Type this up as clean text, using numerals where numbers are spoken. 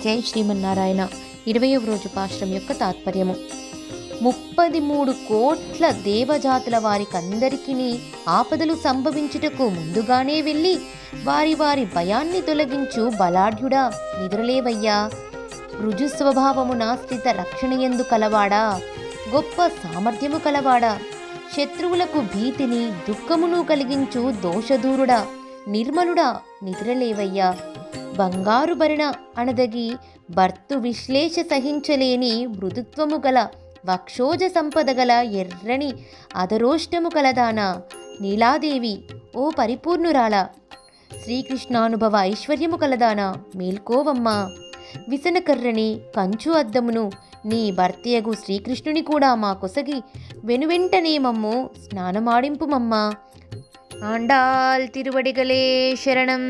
జై శ్రీమన్నారాయణ. 20వ రోజు పాశ్రం యొక్క తాత్పర్యము. 33 కోట్ల దేవజాతుల వారికందరికీ ఆపదలు సంభవించుటకు ముందుగానే వెళ్ళి వారి వారి భయాన్ని తొలగించు బలాఢ్యుడా, నిద్రలేవయ్యా. రుజు స్వభావమున స్థిత రక్షణయందు కలవాడా, గొప్ప సామర్థ్యము కలవాడా, శత్రువులకు భీతిని దుఃఖమును కలిగించు దోషదూరుడా, నిర్మలుడా, నిద్రలేవయ్యా. బంగారు భరణ అనదగి భర్తు విశ్లేష సహించలేని మృదుత్వము గల వక్షోజ సంపద గల ఎర్రని అధరోష్టము కలదానా, నీలాదేవి ఓ పరిపూర్ణురాల, శ్రీకృష్ణానుభవ ఐశ్వర్యము కలదానా, మేల్కోవమ్మా. విసనకర్రని కంచు అద్దమును నీ భర్తయగు శ్రీకృష్ణుని కూడా మా కొసగి వెనువెంటనే మమ్ము స్నానమాడింపుమమ్మా. ఆండాల్ తిరువడిగలే శరణం.